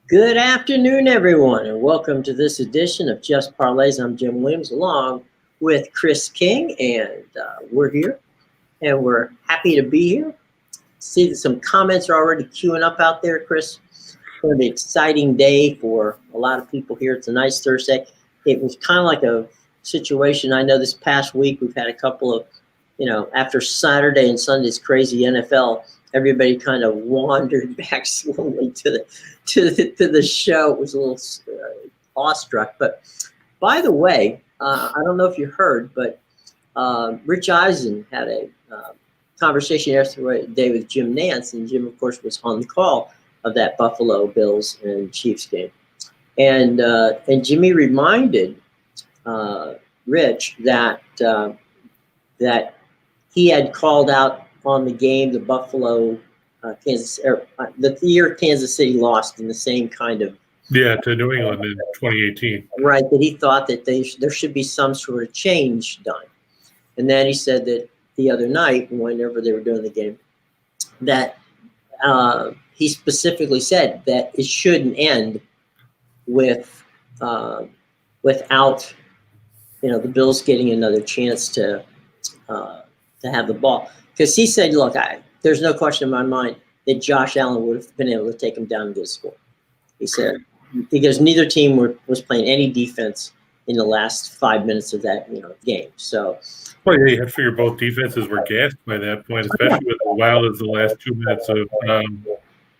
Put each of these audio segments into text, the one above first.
Good afternoon, everyone, and welcome to this edition of Just Parlays. I'm Jim Williams, along with Chris King, and we're here, and we're happy to be here. See that some comments are already queuing up out there, Chris. For the exciting day for a lot of people here. It's a nice Thursday. It was kind of like a situation. I know this past week we've had a couple of, after Saturday and Sunday's crazy NFL, everybody kind of wandered back slowly to the show. It was a little awestruck. But by the way, I don't know if you heard, but Rich Eisen had a conversation yesterday with Jim Nantz, and Jim, of course, was on the call of that Buffalo Bills and Chiefs game. And Jimmy reminded Rich that he had called out on the game, the Buffalo the year Kansas City lost in the same kind of to New England in 2018. Right, that he thought that there should be some sort of change done. And then he said that the other night, whenever they were doing the game, that he specifically said that it shouldn't end with without the Bills getting another chance to have the ball, because he said, look, there's no question in my mind that Josh Allen would have been able to take him down and get a score. He said, because neither team was playing any defense in the last 5 minutes of that game. So, well, yeah, you have to figure both defenses were gassed by that point, especially with as wild as the last 2 minutes of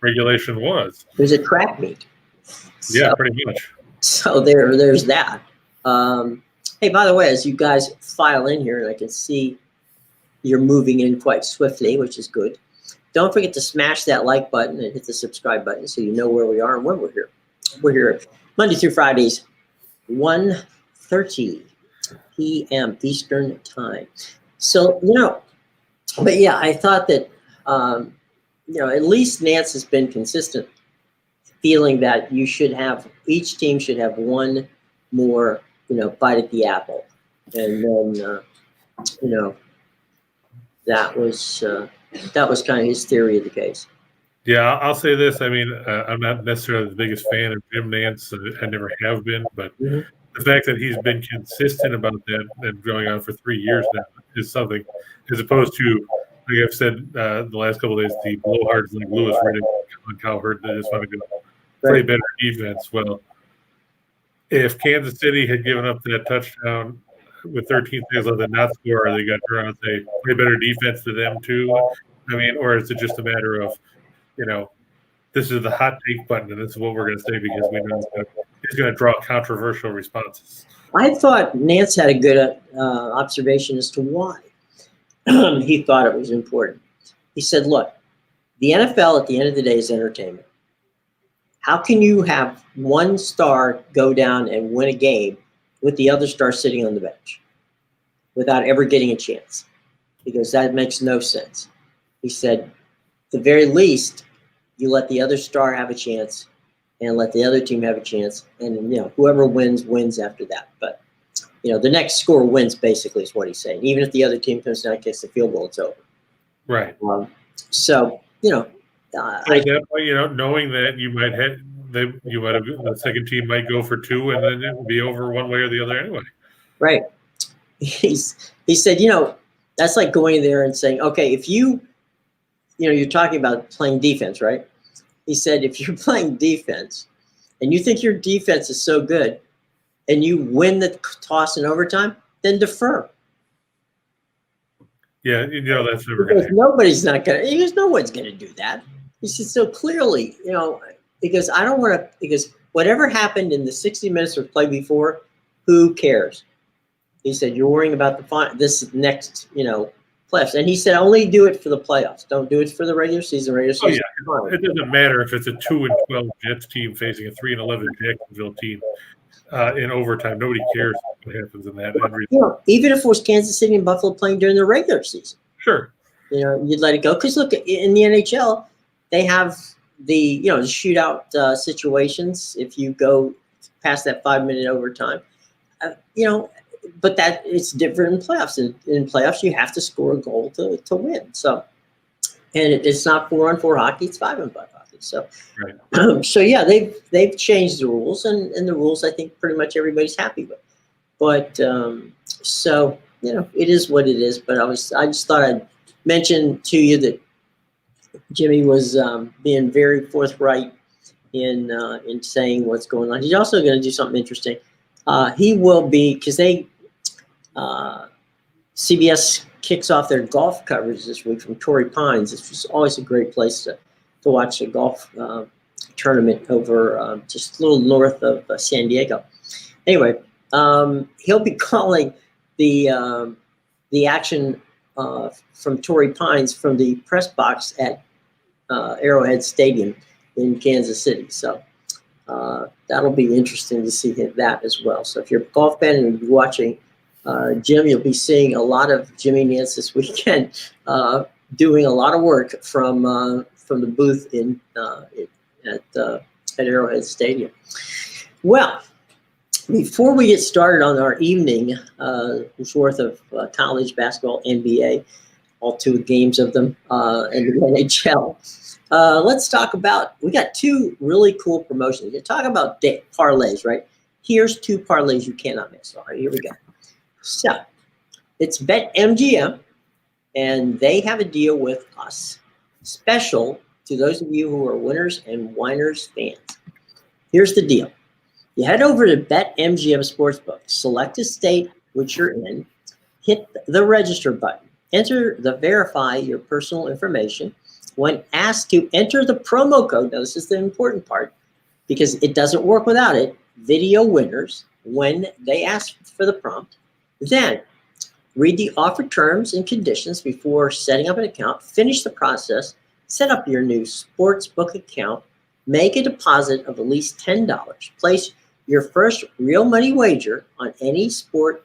regulation was. It was a track meet. Yeah, pretty much. So there's that. Hey, by the way, as you guys file in here, and I can see you're moving in quite swiftly, which is good. Don't forget to smash that like button and hit the subscribe button so you know where we are and when we're here. We're here Monday through Fridays, 1:30 p.m. Eastern time. So, but yeah, I thought that, at least Nance has been consistent, feeling that each team should have one more, bite at the apple. And then, that was kind of his theory of the case. Yeah, I'll say this. I mean, I'm not necessarily the biggest fan of Jim Nantz. I never have been, but the fact that he's been consistent about that and going on for 3 years now is something, as opposed to, like I've said the last couple of days, the blowhards like Lewis Riddick and Cowherd that just want to go play better defense. Well, if Kansas City had given up that touchdown with 13 seconds left and not score, they got to turn around and say, play better defense to them too. I mean, or is it just a matter of, this is the hot take button and this is what we're going to say because we know it's going to draw controversial responses? I thought Nance had a good observation as to why he thought it was important. He said, look, the NFL at the end of the day is entertainment. How can you have one star go down and win a game with the other star sitting on the bench without ever getting a chance? Because that makes no sense. He said, at the very least, you let the other star have a chance and let the other team have a chance. And, whoever wins after that. But, the next score wins, basically, is what he's saying. Even if the other team comes down and kicks the field goal, it's over. Right. So, at that point, knowing that you might have the second team might go for two and then it will be over one way or the other anyway. Right. He said, that's like going there and saying, okay, if you're talking about playing defense, right? He said, if you're playing defense and you think your defense is so good and you win the toss in overtime, then defer. Yeah, that's never going to happen. No one's going to do that. He said, so clearly, because I don't want to, because whatever happened in the 60 minutes of play before, who cares? He said, you're worrying about this next, playoffs. And he said, only do it for the playoffs. Don't do it for the regular season. Oh, yeah. It doesn't matter if it's a 2-12 Jets team facing a 3-11 Jacksonville team in overtime. Nobody cares what happens in that. Even if it was Kansas City and Buffalo playing during the regular season. Sure. You'd let it go. Because look, in the NHL, they have the shootout situations if you go past that 5-minute overtime. But that it's different in playoffs. In playoffs, you have to score a goal to win. So and it's not 4-on-4 hockey; it's 5-on-5 hockey. So, Right. so yeah, they've changed the rules, and the rules I think pretty much everybody's happy with. But so it is what it is. But I just thought I'd mention to you that Jimmy was being very forthright in saying what's going on. He's also going to do something interesting. He will be, because CBS kicks off their golf coverage this week from Torrey Pines. This was always a great place to watch a golf tournament over just a little north of San Diego. Anyway, he'll be calling the action from Torrey Pines from the press box at Arrowhead Stadium in Kansas City. So that'll be interesting to see that as well. So if you're a golf fan and you're watching Jim, you'll be seeing a lot of Jimmy Nance this weekend, doing a lot of work from the booth at Arrowhead Stadium. Well, before we get started on our evening worth of college basketball, NBA, all 2 games of them, and the NHL, let's talk about, we got 2 really cool promotions. You talk about parlays, right? Here's 2 parlays you cannot miss. All right, here we go. So it's BetMGM, and they have a deal with us, special to those of you who are Winners and Whiners fans. Here's the deal. You head over to BetMGM Sportsbook, select a state which you're in, hit the register button, enter the verify your personal information. When asked to enter the promo code, now this is the important part because it doesn't work without it, video winners, when they ask for the prompt, then read the offer terms and conditions before setting up an account, finish the process, set up your new sportsbook account, make a deposit of at least $10, place your first real money wager on any sports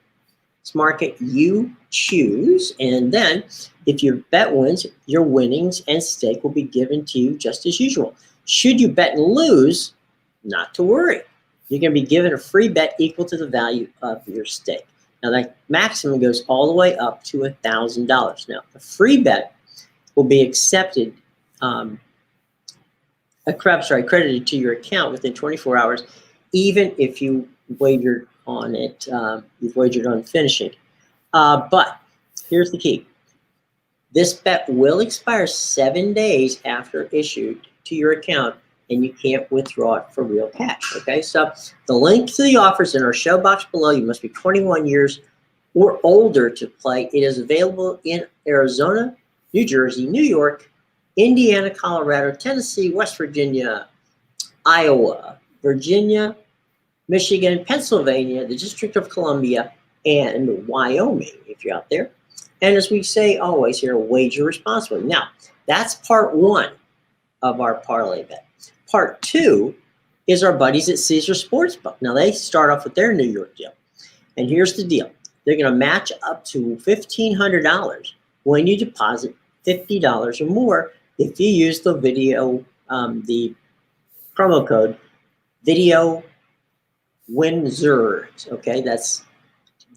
market you choose, and then if your bet wins, your winnings and stake will be given to you just as usual. Should you bet and lose, not to worry. You're going to be given a free bet equal to the value of your stake. Now, that maximum goes all the way up to $1,000. Now, the free bet will be accepted, credited to your account within 24 hours, even if you wagered on it, you've wagered on finishing. But here's the key. This bet will expire 7 days after issued to your account, and you can't withdraw it for real cash. Okay, so the link to the offers in our show box below. You must be 21 years or older to play. It is available in Arizona, New Jersey, New York, Indiana, Colorado, Tennessee, West Virginia, Iowa, Virginia, Michigan, Pennsylvania, the District of Columbia, and Wyoming, if you're out there. And as we say always here, wager responsibly. Now, that's part 1 of our parlay bet. Part 2 is our buddies at Caesar Sportsbook. Now, they start off with their New York deal. And here's the deal. They're going to match up to $1,500 when you deposit $50 or more if you use the the promo code VIDEOWINNERS. Okay, that's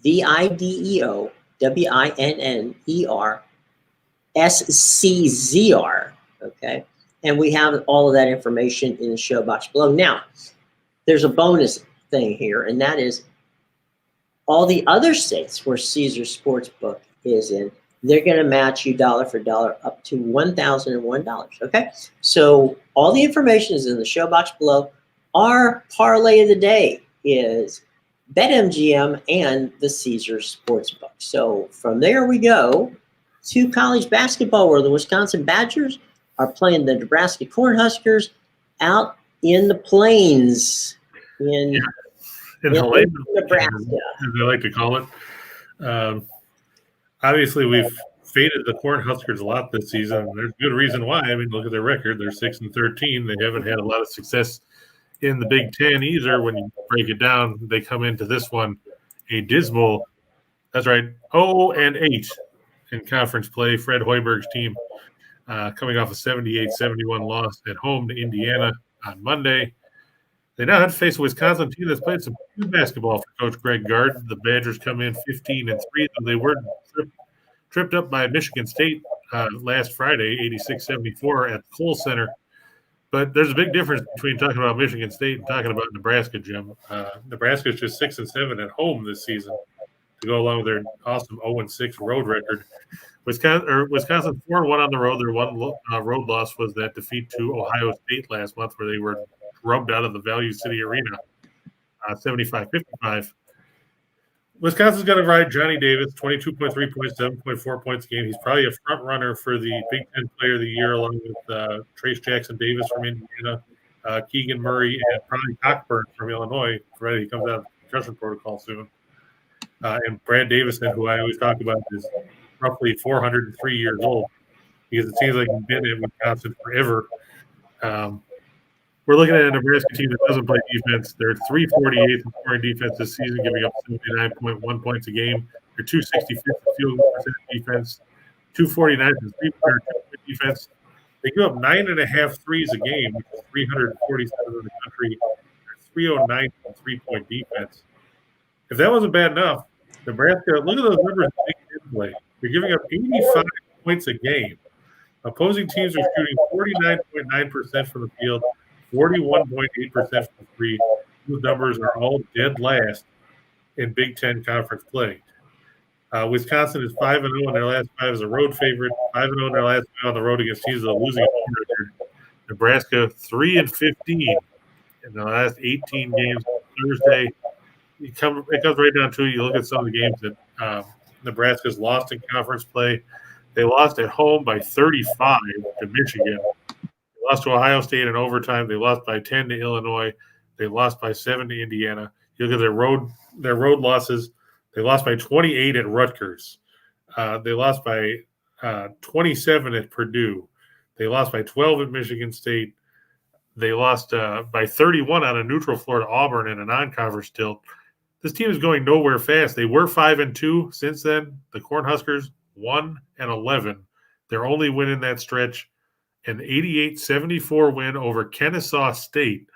VIDEOWINNERSCZR. Okay, and we have all of that information in the show box below. Now, there's a bonus thing here, and that is all the other states where Caesar Sportsbook is in, they're going to match you dollar for dollar up to $1,001. Okay, so all the information is in the show box below. Our parlay of the day is BetMGM and the Caesar Sportsbook. So from there we go to college basketball, where the Wisconsin Badgers are playing the Nebraska Cornhuskers out in the plains in Nebraska, as they like to call it. Obviously, we've faded the Cornhuskers a lot this season. There's good reason why. I mean, look at their record. They're 6-13. They haven't had a lot of success in the Big Ten either. When you break it down, they come into this one a dismal, that's right, 0-8 in conference play. Fred Hoiberg's team coming off a 78-71 loss at home to Indiana on Monday. They now have to face a Wisconsin team that's played some good basketball for Coach Greg Gard. The Badgers come in 15-3, so they were tripped up by Michigan State last Friday, 86-74 at the Kohl Center. But there's a big difference between talking about Michigan State and talking about Nebraska, Jim. Nebraska is just 6-7 at home this season to go along with their awesome 0-6 road record. Wisconsin 4-1 on the road. Their one road loss was that defeat to Ohio State last month, where they were rubbed out of the Value City Arena, 75-55. Wisconsin's going to ride Johnny Davis, 22.3 points, 7.4 points a game. He's probably a front runner for the Big Ten Player of the Year, along with Trace Jackson Davis from Indiana, Keegan Murray, and probably Cockburn from Illinois, provided he comes out of the concussion protocol soon. And Brad Davison, who I always talk about, is roughly 403 years old, because it seems like he's been in Wisconsin forever. We're looking at a Nebraska team that doesn't play defense. They're 348th in scoring defense this season, giving up 79.1 points a game. They're 265th in field goal percentage defense, 249th in three-point defense. They give up 9.5 threes a game, which is 347 in the country. They're 309th in three-point defense. If that wasn't bad enough, Nebraska, look at those numbers in Big Ten play. They're giving up 85 points a game. Opposing teams are shooting 49.9% from the field, 41.8% from three. Those numbers are all dead last in Big Ten conference play. Wisconsin is 5-0 in their last 5 as a road favorite, 5-0 in their last 5 on the road against teams that are losing home record. Nebraska 3-15 in the last 18 games. Thursday, it comes right down to it. You look at some of the games that Nebraska's lost in conference play. They lost at home by 35 to Michigan. They lost to Ohio State in overtime. They lost by 10 to Illinois. They lost by 7 to Indiana. You look at their road losses. They lost by 28 at Rutgers. They lost by 27 at Purdue. They lost by 12 at Michigan State. They lost by 31 on a neutral floor to Auburn in a non-conference tilt. This team is going nowhere fast. They were 5-2 since then. The Cornhuskers 1-11. Their only win in that stretch, an 88-74 win over Kennesaw State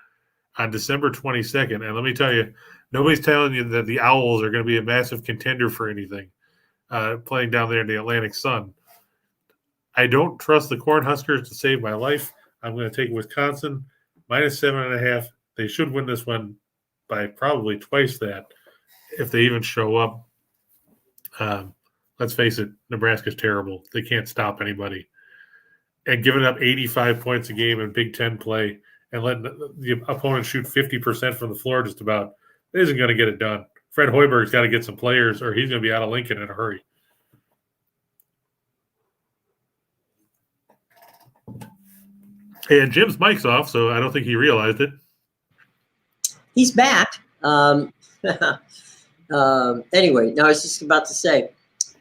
on December 22nd. And let me tell you, nobody's telling you that the Owls are going to be a massive contender for anything playing down there in the Atlantic Sun. I don't trust the Cornhuskers to save my life. I'm going to take Wisconsin -7.5. They should win this one by probably twice that if they even show up. Let's face it, Nebraska's terrible. They can't stop anybody. And giving up 85 points a game in Big Ten play and letting the opponent shoot 50% from the floor just about isn't going to get it done. Fred Hoiberg's got to get some players or he's going to be out of Lincoln in a hurry. And Jim's mic's off, so I don't think he realized it. He's back. Anyway, no, I was just about to say,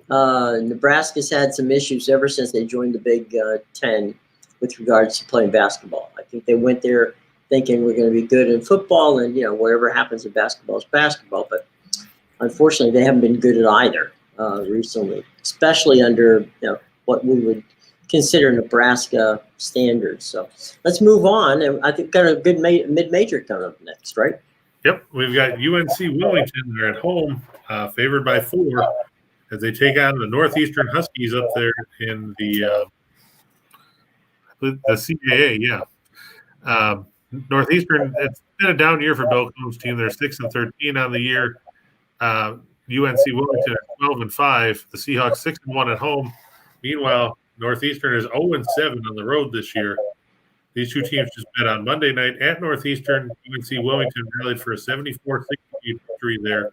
Nebraska's had some issues ever since they joined the Big Ten with regards to playing basketball. I think they went there thinking we're going to be good in football and, whatever happens in basketball is basketball. But unfortunately, they haven't been good at either recently, especially under what we would consider Nebraska standards. So let's move on. And I think got a good mid-major coming up next, right? Yep. We've got UNC Wilmington. They're at home, favored by 4 as they take on the Northeastern Huskies up there in the CAA. Yeah. Northeastern, it's been a down year for Bill Combs' team. They're 6-13 on the year. UNC Wilmington at 12-5. The Seahawks 6-1 at home. Meanwhile, Northeastern is 0-7 on the road this year. These two teams just met on Monday night at Northeastern. UNC Wilmington rallied for a 74-68 victory there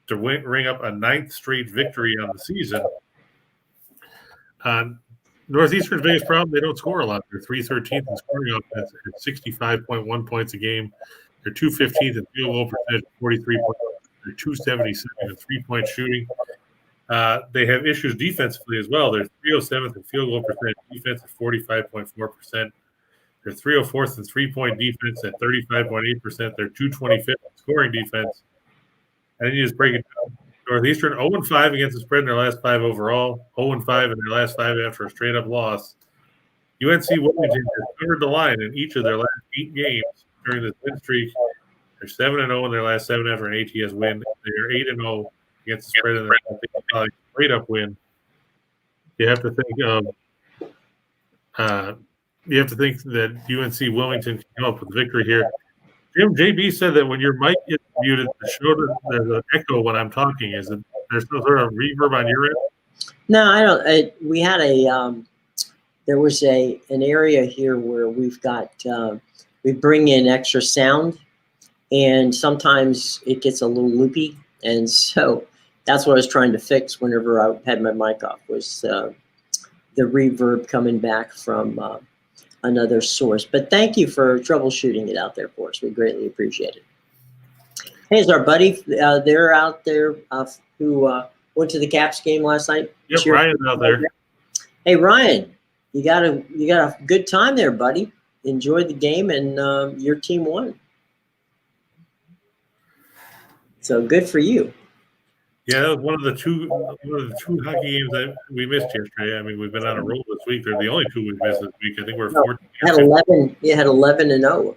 to ring up a 9th straight victory on the season. Northeastern's biggest problem, they don't score a lot. They're 313th in scoring offense at 65.1 points a game. They're 215th in field goal percentage, 43 points. They're 277 in three-point shooting. They have issues defensively as well. They're 307th in field goal percentage defense at 45.4%. They're 304th in three-point defense at 35.8%. They're 225th in scoring defense. And then you just break it down. Northeastern 0-5 against the spread in their last 5 overall, 0-5 in their last 5 after a straight-up loss. UNC Wilmington has covered the line in each of their last 8 games during this win streak. They're 7-0 in their last 7 after an ATS win. They are 8-0 against the spread in their last straight-up win. You have to think of that UNC Wilmington can come up with a victory here. JB said that when your mic gets muted, the show there's an echo when I'm talking. Is it there's some sort of reverb on your end? No, I don't. We had there was an area here where we've got we bring in extra sound, and sometimes it gets a little loopy, and so that's what I was trying to fix whenever I had my mic off, was the reverb coming back from another source. But thank you for troubleshooting it out there for us. We greatly appreciate it. Hey, is our buddy they're out there who went to the Caps game last night? Yep, Ryan's out there. Hey, Ryan, you got a good time there, buddy. Enjoyed the game, and your team won. So good for you. Yeah, that was one of the two hockey games that we missed yesterday. I mean, we've been on a roll this week. They're the only two we've missed this week. I think we're 14. Had 11. You had 11-0.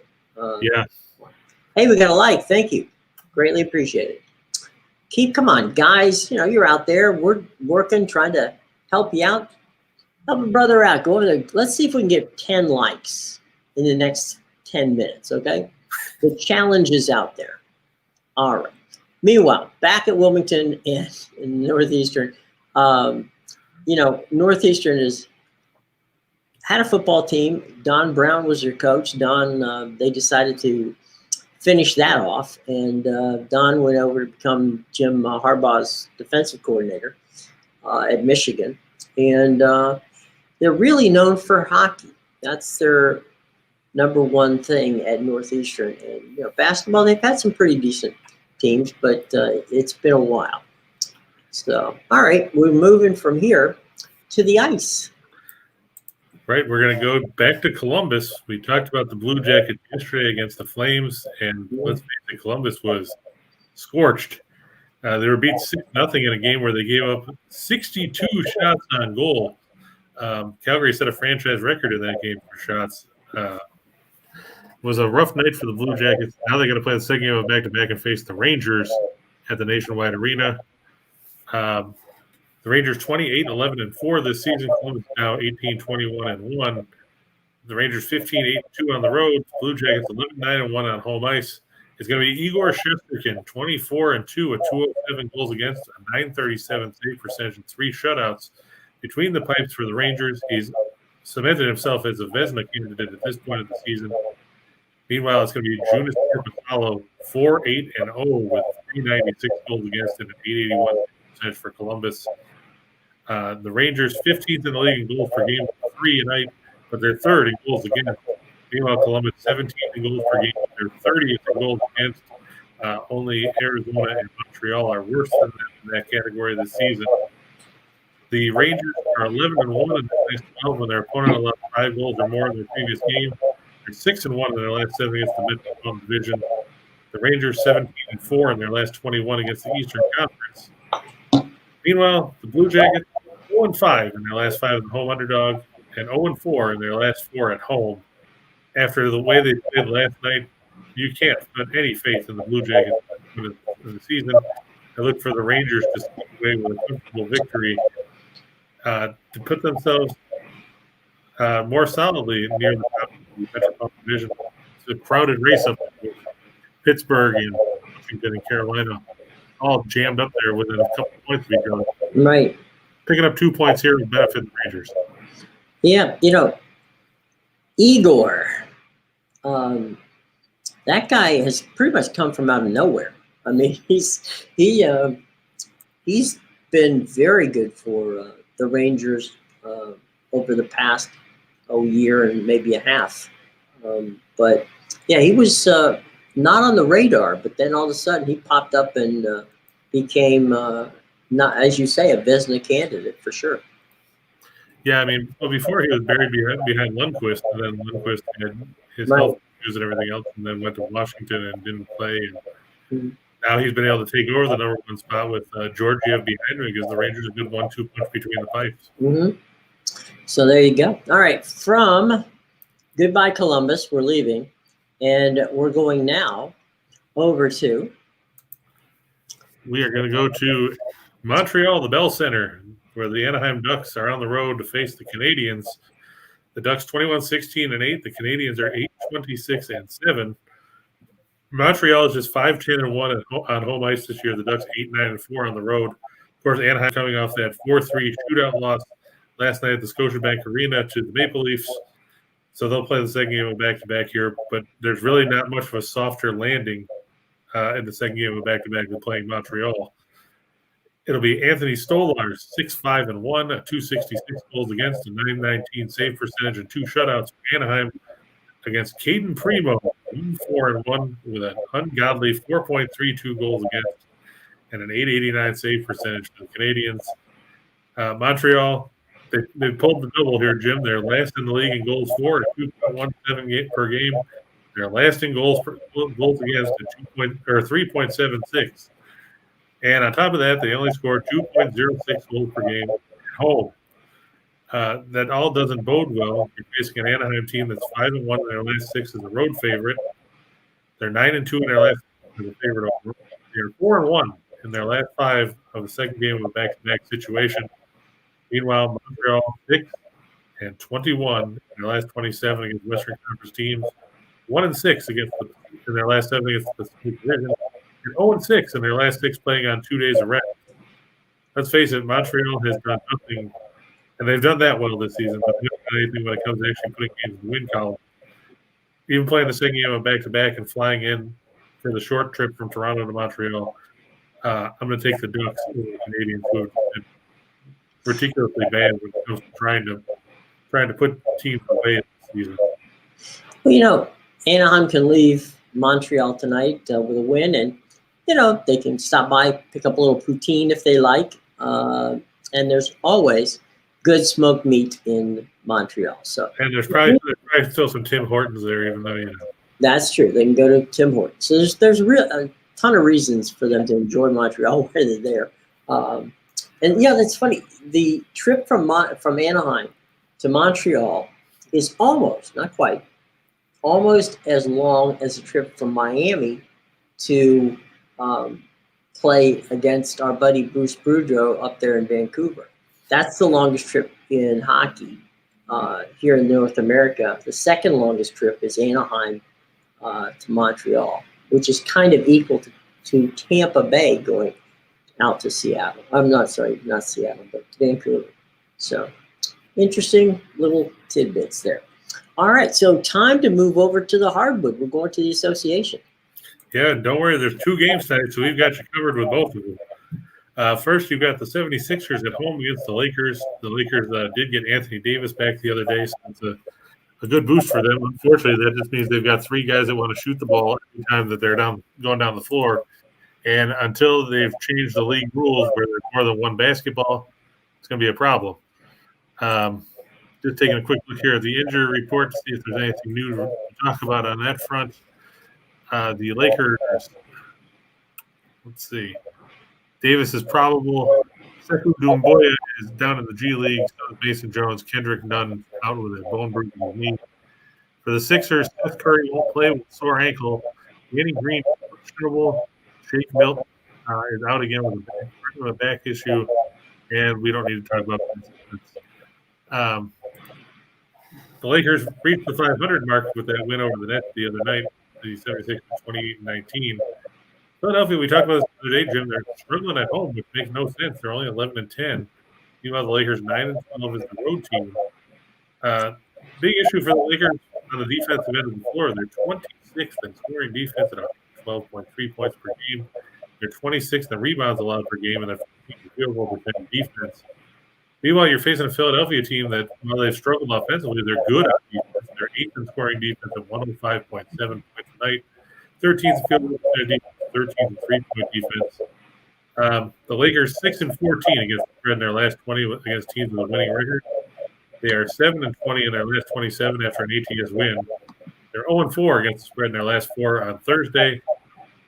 Yeah. Hey, we got a like. Thank you. Greatly appreciate it. Come on, guys. You know, you're out there. We're working, trying to help you out. Help a brother out. Go over there. Let's see if we can get 10 likes in the next 10 minutes, okay? The challenge is out there. All right. Meanwhile, back at Wilmington and in Northeastern, Northeastern had a football team. Don Brown was their coach. Don, they decided to finish that off, and Don went over to become Jim Harbaugh's defensive coordinator at Michigan. And they're really known for hockey. That's their number one thing at Northeastern. And basketball, they've had some pretty decent teams, but it's been a while. So, all right, we're moving from here to the ice. Right, we're going to go back to Columbus. We talked about the Blue Jackets yesterday against the Flames, and let's face it, Columbus was scorched. They were beat 6-0 in a game where they gave up 62 shots on goal. Calgary set a franchise record in that game for shots. It was a rough night for the Blue Jackets. Now they got to play the second game of back-to-back and face the Rangers at the Nationwide Arena. The Rangers 28-11-4 this season. Columbus now 18-21-1. The Rangers 15-8-2 on the road. Blue Jackets 11-9-1 on home ice. It's going to be Igor Shesterkin, 24-2 with 207 goals against, a .937 save percentage, and 3 shutouts. Between the pipes for the Rangers, he's cemented himself as a Vezina candidate at this point of the season. Meanwhile, it's going to be Jonas Korpisalo, 4-8-0 with 396 goals against and an .881 percentage for Columbus. The Rangers 15th in the league in goals per game, 3 a night, but they're third in goals against. Meanwhile, Columbus 17th in goals per game, they're 30th in goals against. Only Arizona and Montreal are worse than them in that category this season. The Rangers are 11-1 in the last 12 when their opponent allowed 5 goals or more in their previous game. They're 6-1 in their last 7 against the Mid-Atlantic Division. The Rangers 17-4 in their last 21 against the Eastern Conference. Meanwhile, the Blue Jackets 0-5 in their last 5 as a home underdog and 0-4 in their last 4 at home. After the way they played last night, you can't put any faith in the Blue Jackets in the season. I look for the Rangers to sneak away with a comfortable victory to put themselves more solidly near the top of the Metropolitan Division. It's a crowded race up there with Pittsburgh and Washington and Carolina, all jammed up there within a couple of points of each other. Right. Picking up 2 points here would benefit the Rangers. Yeah, Igor, that guy has pretty much come from out of nowhere. I mean, he's been very good for the Rangers over the past year and maybe a half. But yeah, he was not on the radar, but then all of a sudden he popped up and became, not, as you say, a Vezina candidate for sure. Yeah, I mean, well, before he was buried behind Lundqvist, and then Lundqvist had his health issues and everything else, and then went to Washington and didn't play. And now he's been able to take over the number 1 spot with Georgiev behind him because the Rangers a good 1-2 punch between the pipes. Mm-hmm. So there you go. All right, from goodbye Columbus, we're leaving, and we're going now over to. We are going to go to Montreal, the Bell Center. where the Anaheim Ducks are on the road to face the Canadiens. The Ducks 21-16-8. The Canadiens are 8-26-7. Montreal is just 5-10-1 on home ice this year. The Ducks 8-9-4 on the road. Of course, Anaheim coming off that 4-3 shootout loss last night at the Scotiabank Arena to the Maple Leafs. So they'll play the second game of back-to-back here, but there's really not much of a softer landing in the second game of back-to-back than playing Montreal. It'll be Anthony Stolarz, 6-5-1, a 266 goals against, a 919 save percentage, and 2 shutouts for Anaheim against Caden Primo, 4-1 with an ungodly 4.32 goals against and an 889 save percentage for the Canadiens. Montreal, they pulled the double here, Jim. They're last in the league in goals for, at 2.17 per game. They're last in goals against at 3.76. And on top of that, they only scored 2.06 goals per game at home. That all doesn't bode well. You're facing an Anaheim team that's 5-1 in their last 6 as a road favorite. They're 9-2 in their last as a favorite overall. They're 4-1 in their last 5 of the second game of a back-to-back situation. Meanwhile, Montreal 6-21 in their last 27 against Western Conference teams. 1-6 in their last 7 against the Pacific Division. And 0-6 in their last 6 playing on 2 days of rest. Let's face it, Montreal has done nothing, and they've done that well this season, but they haven't done anything when it comes to actually putting games in the win column. Even playing the second game of back-to-back and flying in for the short trip from Toronto to Montreal, I'm going to take the Ducks over the Canadiens, who have been ridiculously bad when it comes to trying to put teams away this season. Well, Anaheim can leave Montreal tonight with a win, and they can stop by, pick up a little poutine if they like, and there's always good smoked meat in Montreal. And there's probably still some Tim Hortons there, even though that's true. They can go to Tim Hortons. So there's a ton of reasons for them to enjoy Montreal while they're there. And that's funny. The trip from Anaheim to Montreal is almost, not quite, almost as long as a trip from Miami to play against our buddy Bruce Boudreau up there in Vancouver. That's the longest trip in hockey here in North America. The second longest trip is Anaheim to Montreal, which is kind of equal to Tampa Bay going out to Seattle. Not Seattle, but Vancouver. So interesting little tidbits there. All right, so time to move over to the hardwood. We're going to the association. Yeah, don't worry. There's 2 games tonight, so we've got you covered with both of them. First, you've got the 76ers at home against the Lakers. The Lakers did get Anthony Davis back the other day, so it's a good boost for them. Unfortunately, that just means they've got 3 guys that want to shoot the ball every time that they're going down the floor. And until they've changed the league rules where there's more than one basketball, it's going to be a problem. Just taking a quick look here at the injury report to see if there's anything new to talk about on that front. The Lakers, let's see. Davis is probable. Sekou Doumbouya is down in the G League. So is Mason Jones. Kendrick Nunn out with a bone bruise in his knee. For the Sixers, Seth Curry won't play with a sore ankle. Danny Green is questionable. Shake Milton is out again with a back issue. And we don't need to talk about this. The Lakers reached the 500 mark with that win over the Nets the other night, the 76ers 28-19. Philadelphia, we talked about this the other day, Jim. They're struggling at home, which makes no sense. They're only 11-10. Meanwhile, the Lakers 9-12 as the road team. Big issue for the Lakers on the defensive end of the floor. They're 26th in scoring defense at 12.3 points per game. They're 26th in rebounds allowed per game, and they're 15th in field goal percentage defense. Meanwhile, you're facing a Philadelphia team that, while they've struggled offensively, they're good on defense. They're 8th in scoring defense at 105.7 points a night, 13th in field goal percentage defense, 13th in three-point defense. The Lakers 6-14 against the spread in their last 20 against teams with a winning record. They are 7-20 in their last 27 after an ATS win. They're 0-4 against the spread in their last 4 on Thursday.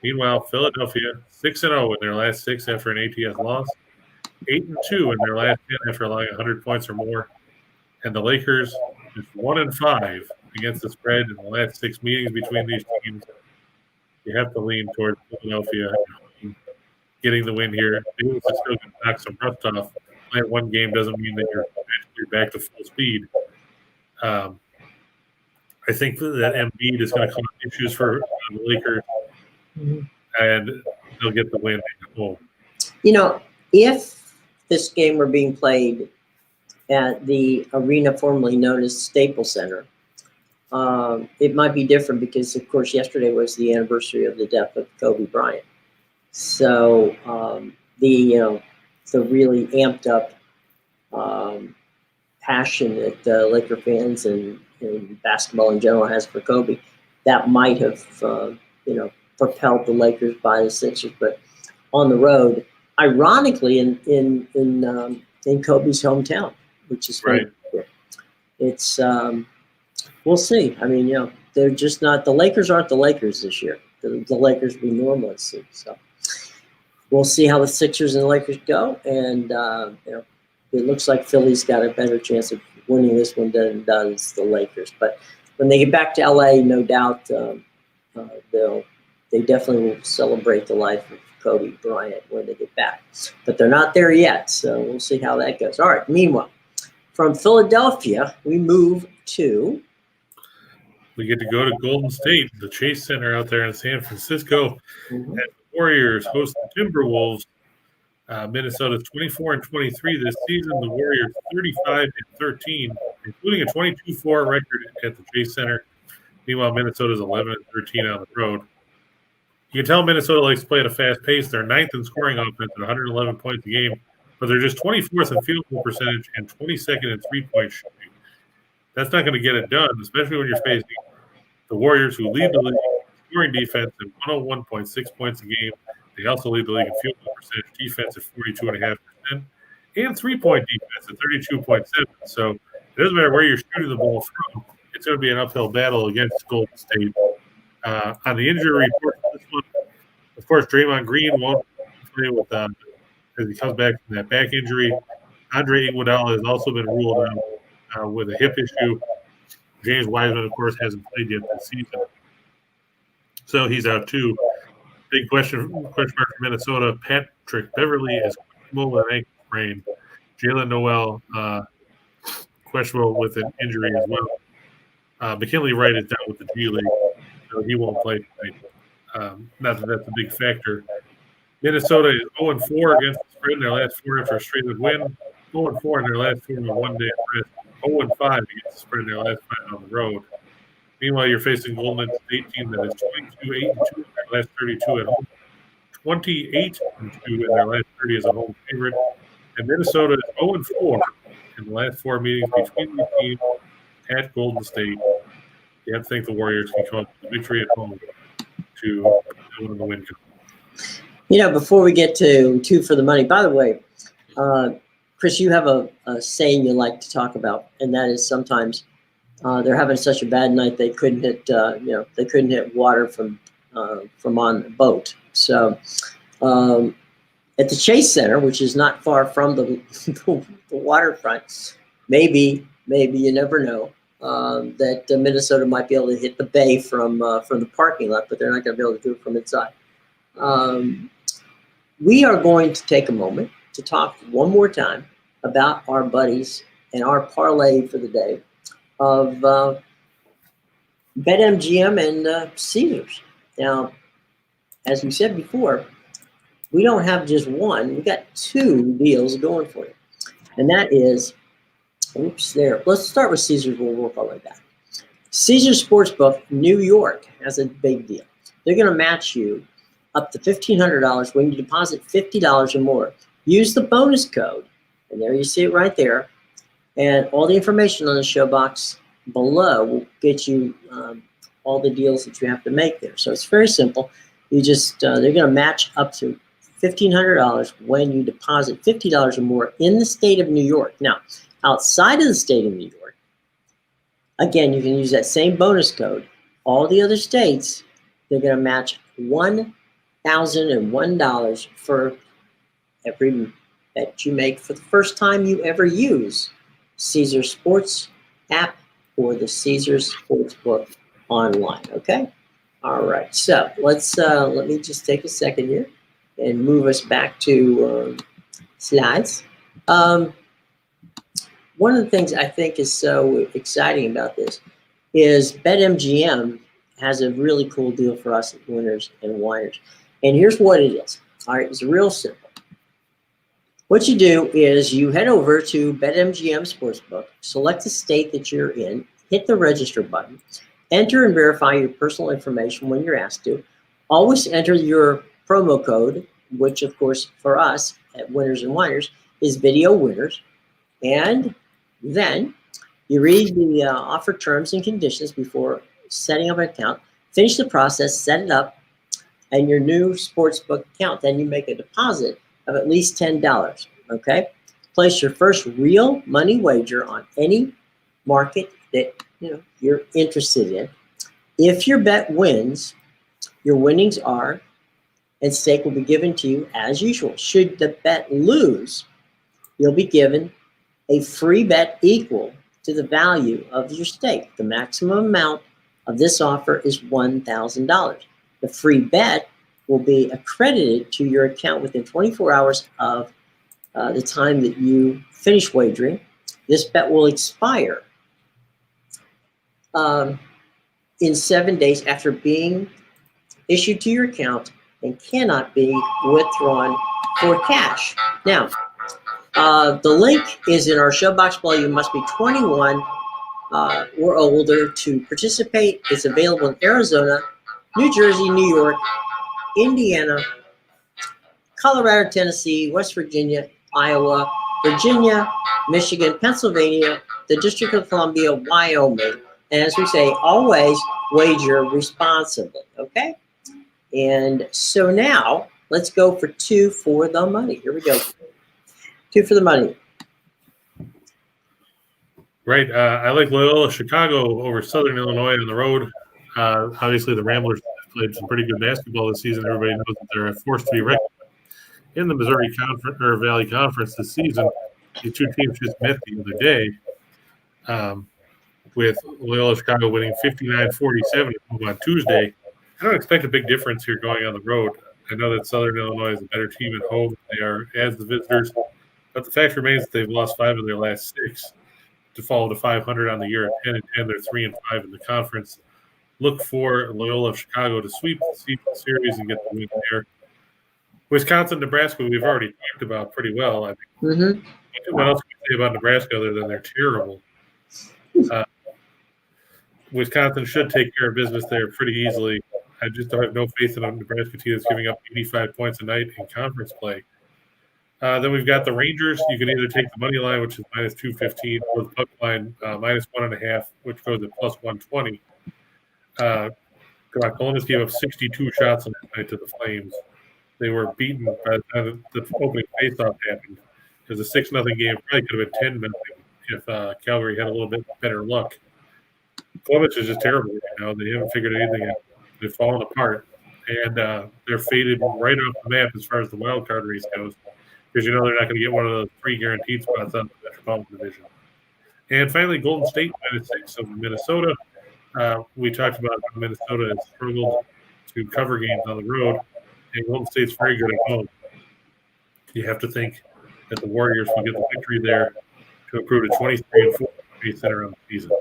Meanwhile, Philadelphia 6-0 in their last 6 after an ATS loss. 8-2 in their last 10 after allowing 100 points or more. And the Lakers is 1-5 against the spread in the last 6 meetings between these teams. You have to lean towards Philadelphia getting the win here. Davis is still going to knock some rust off playing one game doesn't mean that you're back to full speed. I think that Embiid is going to cause issues for the Lakers, and they'll get the win at home. If this game were being played at the arena formerly known as Staples Center, it might be different because, of course, yesterday was the anniversary of the death of Kobe Bryant. So the really amped up passion that Laker fans and basketball in general has for Kobe, that might have propelled the Lakers by the Sixers. But on the road, ironically, in Kobe's hometown, which is right. It's we'll see. I mean, they're just not, the Lakers aren't the Lakers this year. The Lakers we normally see. So we'll see how the Sixers and the Lakers go. And it looks like Philly's got a better chance of winning this one than does the Lakers. But when they get back to LA, no doubt they definitely will celebrate the life of Kobe Bryant when they get back. But they're not there yet, so we'll see how that goes. All right, meanwhile, from Philadelphia, we move to... We get to go to Golden State, the Chase Center out there in San Francisco. And the Warriors host the Timberwolves. Minnesota's 24-23 this season. The Warriors 35-13, including a 22-4 record at the Chase Center. Meanwhile, Minnesota's 11-13 on the road. You can tell Minnesota likes to play at a fast pace. They're ninth in scoring offense at 111 points a game, but they're just 24th in field goal percentage and 22nd in three-point shooting. That's not going to get it done, especially when you're facing the Warriors, who lead the league in scoring defense at 101.6 points a game. They also lead the league in field goal percentage defense at 42.5% and three-point defense at 32.7%. So it doesn't matter where you're shooting the ball from. It's going to be an uphill battle against Golden State. On the injury report for this one, of course, Draymond Green won't play with as he comes back from that back injury. Andre Iguodala has also been ruled out with a hip issue. James Wiseman, of course, hasn't played yet this season, so he's out too. Big question mark for Minnesota. Patrick Beverly is questionable with an ankle sprain. Jalen Noel questionable with an injury as well. McKinley Wright is down with the G League, so he won't play tonight. Not that that's a big factor. Minnesota is 0-4 against the spread in their last four after a straight-up win. 0-4 in their last four in one day of rest. 0-5 against the spread in their last five on the road. Meanwhile, you're facing Golden State team that is 22-8-2 in their last 32 at home, 28-2 in their last 30 as a home favorite, and Minnesota is 0-4 in the last four meetings between the teams at Golden State. You have to think the Warriors can come up with a victory at home to win the win. Before we get to two for the money, by the way, Chris, you have a saying you like to talk about, and that is sometimes they're having such a bad night they couldn't hit they couldn't hit water from on the boat. So at the Chase Center, which is not far from the waterfront, maybe you never know that Minnesota might be able to hit the bay from the parking lot, but they're not going to be able to do it from inside. We are going to take a moment to talk one more time about our buddies and our parlay for the day of BetMGM and Caesars. Now, as we said before, we don't have just one. We got two deals going for you. And that is, let's start with Caesars. We'll work our way back. Caesars Sportsbook, New York, has a big deal. They're going to match you up to $1,500 when you deposit $50 or more. Use the bonus code, and there you see it right there. And all the information on the show box below will get you all the deals that you have to make there. So it's very simple. You just they're going to match up to $1,500 when you deposit $50 or more in the state of New York. Now, outside of the state of New York, again, you can use that same bonus code. All the other states, they're going to match $1,001 for every bet you make for the first time you ever use Caesars Sports app or the Caesars Sportsbook online. Okay. All right. So let's let me just take a second here and move us back to slides. Um, one of the things I think is so exciting about this is BetMGM has a really cool deal for us at Winners and Whiners. And here's what it is. All right, it's real simple. What you do is you head over to BetMGM Sportsbook, select the state that you're in, hit the register button, enter and verify your personal information when you're asked to. Always enter your promo code, which of course for us at Winners and Whiners is Video Winners. And then you read the offer terms and conditions before setting up an account, finish the process, set it up, and your new sportsbook account. Then you make a deposit of at least $10, okay? Place your first real money wager on any market that you're interested in. If your bet wins, your winnings are and stake will be given to you as usual. Should the bet lose, you'll be given a free bet equal to the value of your stake. The maximum amount of this offer is $1,000. The free bet will be accredited to your account within 24 hours of the time that you finish wagering. This bet will expire in 7 days after being issued to your account and cannot be withdrawn for cash. Now, the link is in our show box below. You must be 21 or older to participate. It's available in Arizona, New Jersey, New York, Indiana, Colorado, Tennessee, West Virginia, Iowa, Virginia, Michigan, Pennsylvania, the District of Columbia, Wyoming. And as we say, always wager responsibly, okay? And so now let's go for 2 for the money. Here we go. 2 for the money. Right. I like Loyola Chicago over Southern Illinois on the road. Obviously, the Ramblers played some pretty good basketball this season. Everybody knows that they're a force to be reckoned with. In the Missouri Valley Conference this season, the two teams just met the other day, with Loyola Chicago winning 59-47 on Tuesday. I don't expect a big difference here going on the road. I know that Southern Illinois is a better team at home than they are as the visitors, but the fact remains that they've lost 5 of their last 6 to fall to 500 on the year at 10-10. They're 3-5 in the conference. Look for Loyola Chicago to sweep the series and get the win there. Wisconsin, Nebraska, we've already talked about pretty well. I mean, what else can we say about Nebraska other than they're terrible? Wisconsin should take care of business there pretty easily. I just don't have no faith in a Nebraska team that's giving up 85 points a night in conference play. Then we've got the Rangers. You can either take the money line, which is minus 215, or the puck line, minus 1.5, which goes at plus 120. Columbus gave up 62 shots on that night to the Flames. They were beaten by the time the opening faceoff happened. It was a 6-0 game. Probably could have been 10-0 if Calgary had a little bit better luck. Columbus is just terrible right now. They haven't figured anything out. They've fallen apart, and they're faded right off the map as far as the wild card race goes, because they're not going to get one of those 3 guaranteed spots out of the Metropolitan Division. And finally, Golden State minus 6 over Minnesota. We talked about how Minnesota has struggled to cover games on the road, and Golden State's very good at home. You have to think that the Warriors will get the victory there to improve to 23-4 center on the season.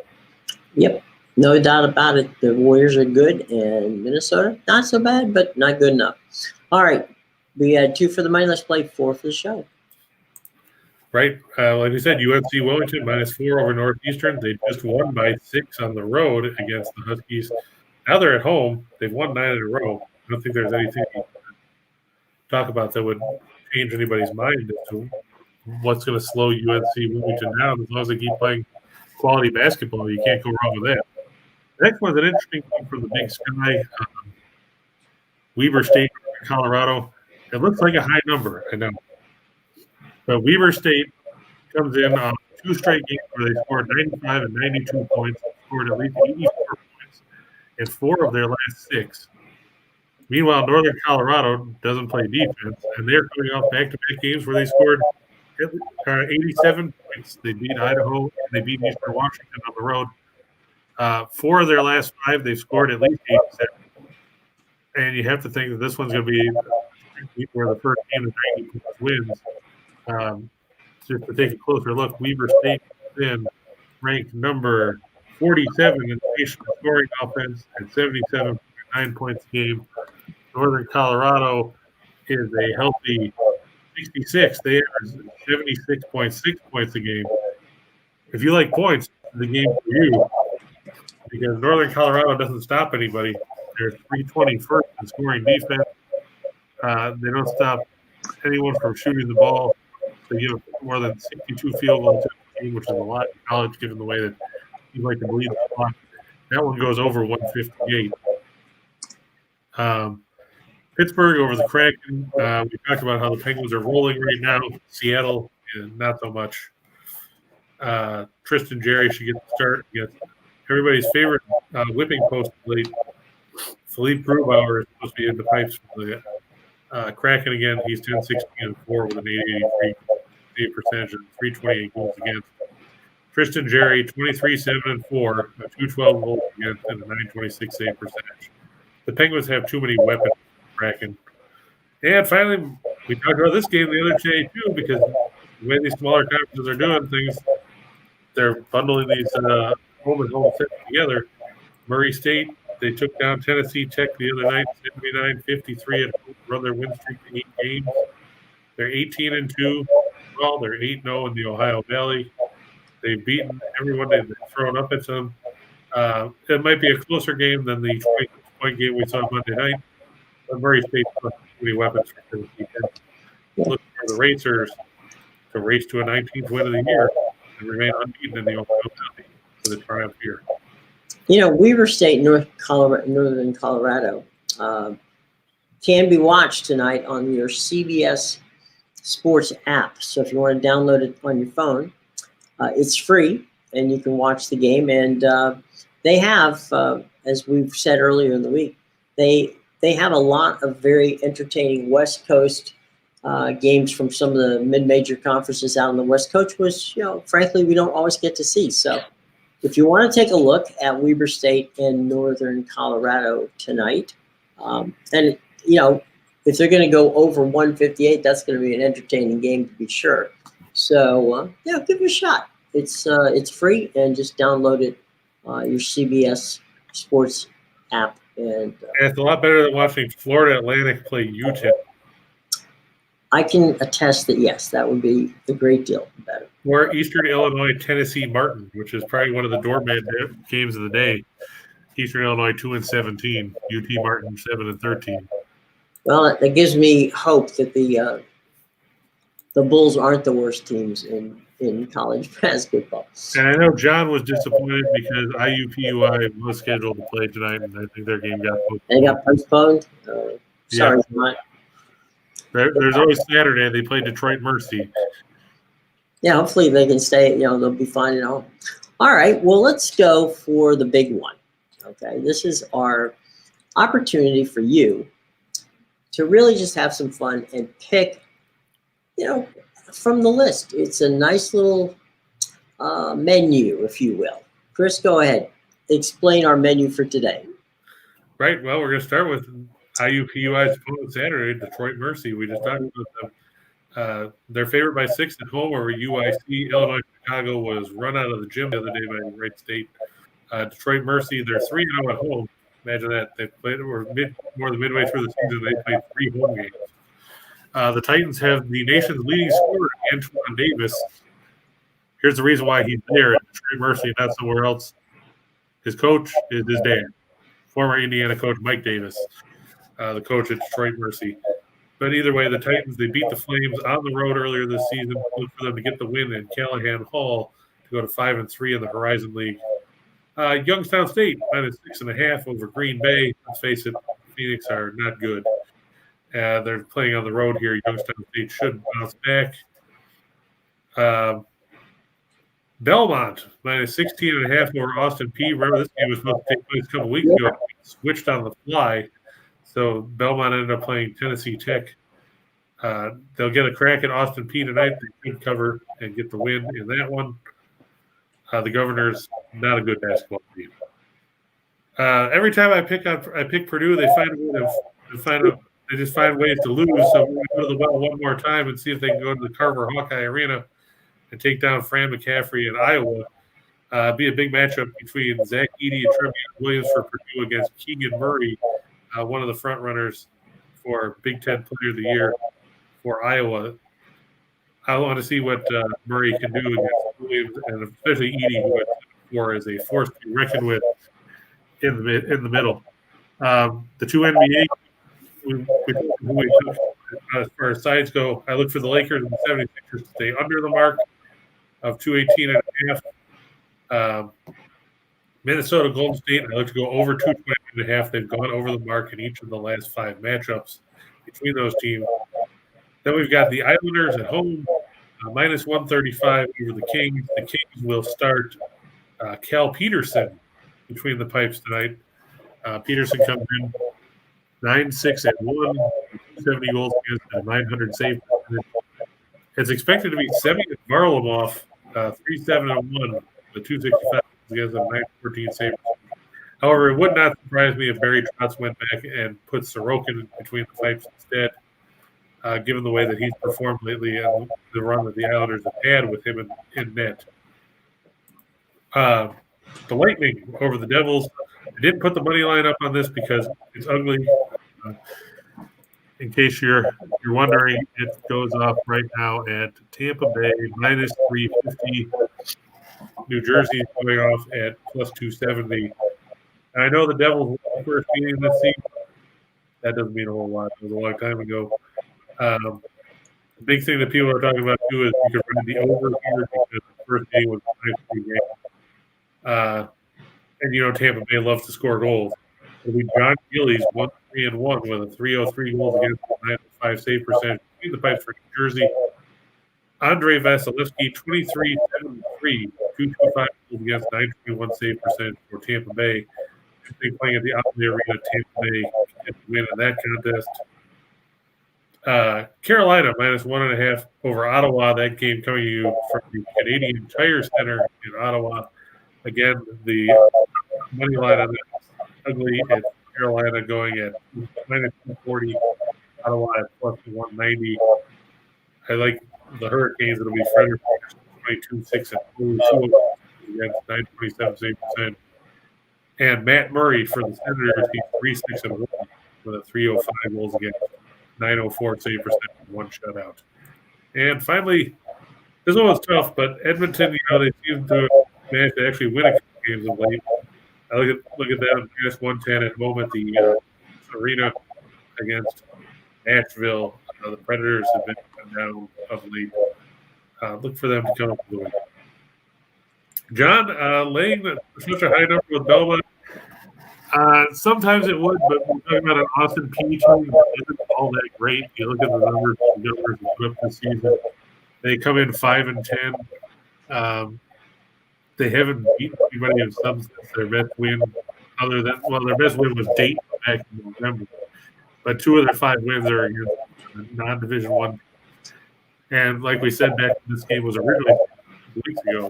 Yep, no doubt about it. The Warriors are good, and Minnesota, not so bad, but not good enough. All right, we had 2 for the money. Let's play 4 for the show. Right. Like we said, UNC Wilmington minus 4 over Northeastern. They just won by 6 on the road against the Huskies. Now they're at home. They've won 9 in a row. I don't think there's anything to talk about that would change anybody's mind as to what's going to slow UNC Wilmington down. As long as they keep playing quality basketball, you can't go wrong with that. The next one's an interesting one from the Big Sky. Weber State, Colorado. It looks like a high number, I know. But Weber State comes in on 2 straight games where they scored 95 and 92 points, scored at least 84 points in 4 of their last 6. Meanwhile, Northern Colorado doesn't play defense, and they're coming off back-to-back games where they scored 87 points. They beat Idaho, and they beat Eastern Washington on the road. 4 of their last 5, they've scored at least 87. And you have to think that this one's going to be where the first game of 90 wins. just to take a closer look, Weber State is in ranked number 47 in the nation in scoring offense at 77.9 points a game. Northern Colorado is a healthy 66. They average 76.6 points a game. If you like points, the game for you, because Northern Colorado doesn't stop anybody. They're 321st in scoring defense. They don't stop anyone from shooting the ball. They give more than 62 field goals to the game, which is a lot in college, given the way that you like to believe the clock. That one goes over 158. Pittsburgh over the Kraken. We talked about how the Penguins are rolling right now. Seattle, not so much. Tristan Jerry should get the start against everybody's favorite whipping post late. Philippe Grubauer is supposed to be in the pipes for the Kraken again. He's 10-16-4 with an 883 percentage and 328 goals against. Tristan Jerry, 23-7-4, a 212 goals against, and a 926 save percentage. The Penguins have too many weapons for Kraken. And finally, we talked about this game the other day too, because the way these smaller conferences are doing things, they're bundling these home and home sets together. Murray State, they took down Tennessee Tech the other night, 79-53 at home, run their win streak to 8 games. They're 18-2. Well, they're 8-0 in the Ohio Valley. They've beaten everyone they've thrown up at them. It might be a closer game than the 20-point game we saw Monday night. But Murray State has too many weapons for Tennessee Tech. Looking for the Racers to race to a 19th win of the year and remain unbeaten in the Ohio Valley for the triumph here. You know, Weber State, Northern Colorado, can be watched tonight on your CBS Sports app. So if you want to download it on your phone, it's free, and you can watch the game. And they have, as we've said earlier in the week, they have a lot of very entertaining West Coast games from some of the mid-major conferences out on the West Coast, which, frankly, we don't always get to see. So if you want to take a look at Weber State and Northern Colorado tonight, and, if they're going to go over 158, that's going to be an entertaining game to be sure. So, give it a shot. It's free, and just download it, your CBS Sports app. And it's a lot better than watching Florida Atlantic play Utah. I can attest that, yes, that would be a great deal better. Or Eastern Illinois, Tennessee Martin, which is probably one of the doormat games of the day. Eastern Illinois 2-17, UT Martin 7-13. Well, that gives me hope that the Bulls aren't the worst teams in college basketball. And I know John was disappointed because IUPUI was scheduled to play tonight, and I think their game got postponed. They got postponed? Sorry, John. There's always Saturday. They play Detroit Mercy. Yeah, hopefully they can stay. They'll be fine at home. All right, well, let's go for the big one. Okay, this is our opportunity for you to really just have some fun and pick, from the list. It's a nice little menu, if you will. Chris, go ahead. Explain our menu for today. Right. Well, we're going to start with IUPUI's opponent Saturday, Detroit Mercy. We just talked about them. They're favored by 6 at home, over UIC. Illinois Chicago was run out of the gym the other day by Wright State. Detroit Mercy, they're 3-0 at home. Imagine that. They played more than midway through the season. They played 3 home games. The Titans have the nation's leading scorer, Antoine Davis. Here's the reason why he's there at Detroit Mercy and not somewhere else. His coach is his dad, former Indiana coach Mike Davis, the coach at Detroit Mercy. But either way, the Titans, they beat the Flames on the road earlier this season. Look for them to get the win in Callahan Hall to go to 5-3 in the Horizon League. Youngstown State, -6.5 over Green Bay. Let's face it, Phoenix are not good. They're playing on the road here. Youngstown State should bounce back. Belmont, -16.5 over Austin P. Remember, this game was supposed to take place a couple weeks ago. It switched on the fly. So Belmont ended up playing Tennessee Tech. They'll get a crack at Austin P tonight. They could cover and get the win in that one. The Governors, not a good basketball team. Every time I pick Purdue, they find a way they just find ways to lose. So we're going to go to the well one more time and see if they can go to the Carver Hawkeye Arena and take down Fran McCaffrey in Iowa. Be a big matchup between Zach Edey and Trevion Williams for Purdue against Keegan Murray, one of the front runners for Big Ten Player of the Year for Iowa. I want to see what Murray can do against Williams, and especially Edey, who for as a force to be reckoned with in the middle. The two NBA we took as far as sides go, I look for the Lakers and the 76ers to stay under the mark of 218.5. Minnesota Golden State, I look to go over 220.5. They've gone over the mark in each of the last 5 matchups between those teams. Then we've got the Islanders at home, minus 135 over the Kings. The Kings will start Cal Peterson between the pipes tonight. Peterson comes in 9-6-1, 270 goals against a 900 save percentage. It's expected to be Semyon Varlamov, 3-7-1, the 265 against a 914 save. However, it would not surprise me if Barry Trotz went back and put Sorokin between the pipes instead, given the way that he's performed lately and the run that the Islanders have had with him in net. The Lightning over the Devils. I didn't put the money line up on this because it's ugly. In case you're wondering, it goes off right now at Tampa Bay, minus 350. New Jersey is going off at plus 270. And I know the Devils were the first meeting this season. That doesn't mean a whole lot. It was a long time ago. The big thing that people are talking about, too, is you could run the over here because the first game was a 5-3 game. And, Tampa Bay loves to score goals. It'll be John Gillies 1-3-1 with a 303 goals against a 905 save percentage between the pipes for New Jersey. Andre Vasilevsky 23-7-3, 225 goals against 921 save percentage for Tampa Bay. They're playing at the Omni Arena. Tampa Bay gets the win in that contest. Carolina minus 1.5 over Ottawa. That game coming to you from the Canadian Tire Center in Ottawa. Again, the money line on that is ugly. It's Carolina going at minus 240, Ottawa at plus 190. I like the Hurricanes. It'll be Frederick 22-6-2 against 927 save percent. And Matt Murray for the Senators, he's 3-6-1 with a 305 goals against 904 save percent and 1 shutout. And finally, this one was tough, but Edmonton, they seem to manage to actually win a couple games of late. I look at them minus 110 at home at the arena against Nashville. The Predators have been down of late. Look for them to come up with a win. John, laying such a high number with Belmont, sometimes it would, but we're talking about an Austin Peay team that isn't all that great. You look at the numbers put up this season. They come in 5-10. They haven't beaten anybody in substance. Their best win, their best win was Dayton back in November. But 2 of their 5 wins are against non-Division I. And like we said, back when this game was originally 2 weeks ago,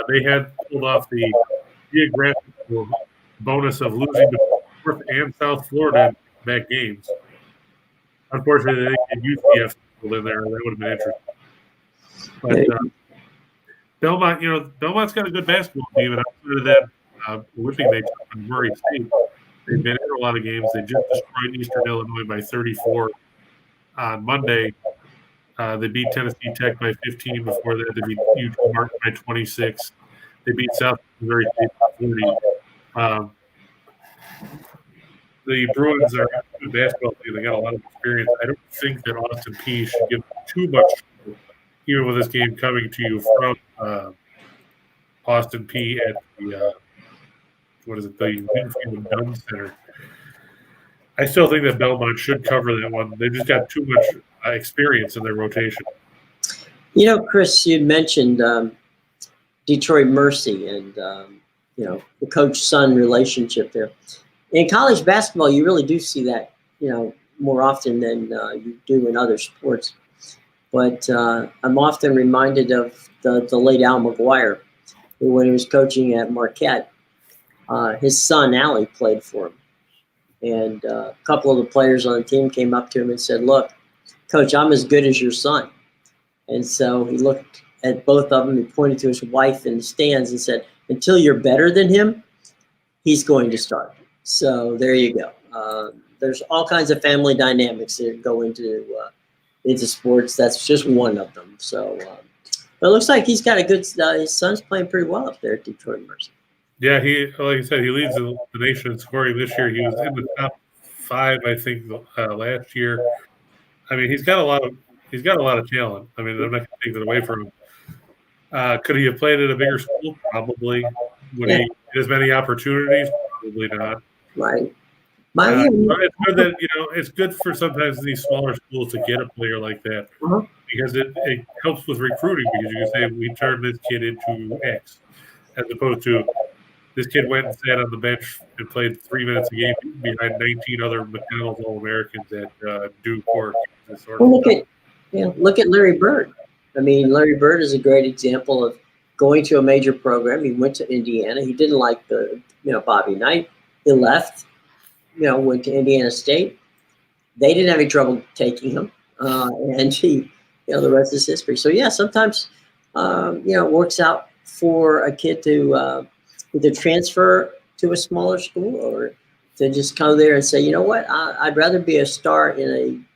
they had pulled off the geographical bonus of losing to North and South Florida in back games. Unfortunately, they didn't get UCF in there. That would have been interesting. But Belmont, Belmont's got a good basketball team, and outside of that whipping they took on Murray State, they've been in a lot of games. They just destroyed Eastern Illinois by 34 on Monday. They beat Tennessee Tech by 15 before that. They beat UT Martin by 26. They beat South Missouri State by 40. The Bruins are a good basketball team. They got a lot of experience. I don't think that Austin Peay should give too much trouble, even with this game coming to you from Austin Peay at the the Winfield Dunn Center. I still think that Belmont should cover that one. They just got too much experience in their rotation. Chris, you mentioned Detroit Mercy and the coach-son relationship there. In college basketball, you really do see that, more often than you do in other sports. But I'm often reminded of the late Al McGuire, who, when he was coaching at Marquette, his son, Allie, played for him. And a couple of the players on the team came up to him and said, "Look, Coach, I'm as good as your son." And so he looked at both of them. He pointed to his wife in the stands and said, "Until you're better than him, he's going to start." So there you go. There's all kinds of family dynamics that go into sports. That's just one of them. So, but it looks like he's got a good. His son's playing pretty well up there at Detroit Mercy. Yeah, like I said, he leads the nation in scoring this year. He was in the top 5, I think, last year. I mean, he's got a lot of talent. I mean, I'm not going to take that away from him. Could he have played at a bigger school? Probably. Would he get as many opportunities? Probably not. Right. But it's good that it's good for sometimes these smaller schools to get a player like that because it helps with recruiting because you can say we turned this kid into X as opposed to this kid went and sat on the bench and played 3 minutes a game behind 19 other McDonald's All-Americans at Duke or look at Larry Bird. I mean, Larry Bird is a great example of going to a major program. He went to Indiana. He didn't like Bobby Knight. He left. Went to Indiana State. They didn't have any trouble taking him, and the rest is history. So yeah, sometimes it works out for a kid to either transfer to a smaller school or to just come there and say, you know what, I'd rather be a star in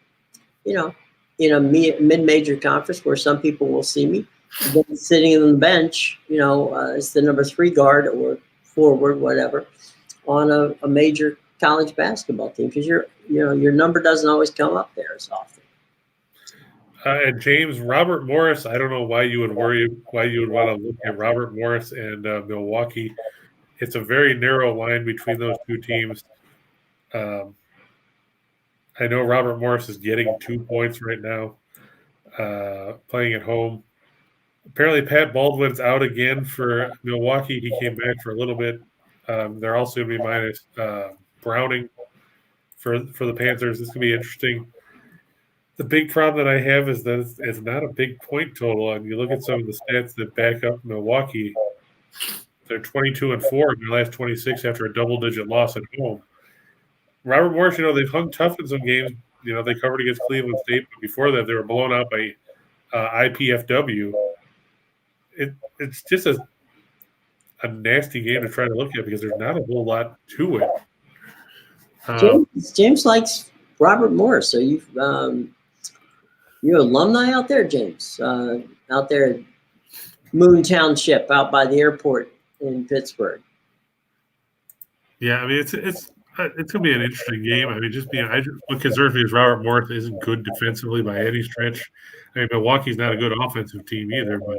a mid-major conference where some people will see me than sitting on the bench, as the number 3 guard or forward, whatever, on a major college basketball team because your number doesn't always come up there as often. And James, Robert Morris, I don't know why you would want to look at Robert Morris and Milwaukee. It's a very narrow line between those two teams. I know Robert Morris is getting 2 points right now, playing at home. Apparently, Pat Baldwin's out again for Milwaukee. He came back for a little bit. They're also going to be minus Browning for the Panthers. This could be interesting. The big problem that I have is that it's not a big point total. And you look at some of the stats that back up Milwaukee. They're 22-4 in their last 26 after a double-digit loss at home. Robert Morris, they've hung tough in some games. They covered against Cleveland State, but before that, they were blown out by IPFW. It's just a nasty game to try to look at because there's not a whole lot to it. James likes Robert Morris, so you're alumni out there, James, out there at Moon Township, out by the airport in Pittsburgh. Yeah, I mean it's gonna be an interesting game. I mean, what concerns me is Robert Morris isn't good defensively by any stretch. I mean, Milwaukee's not a good offensive team either, but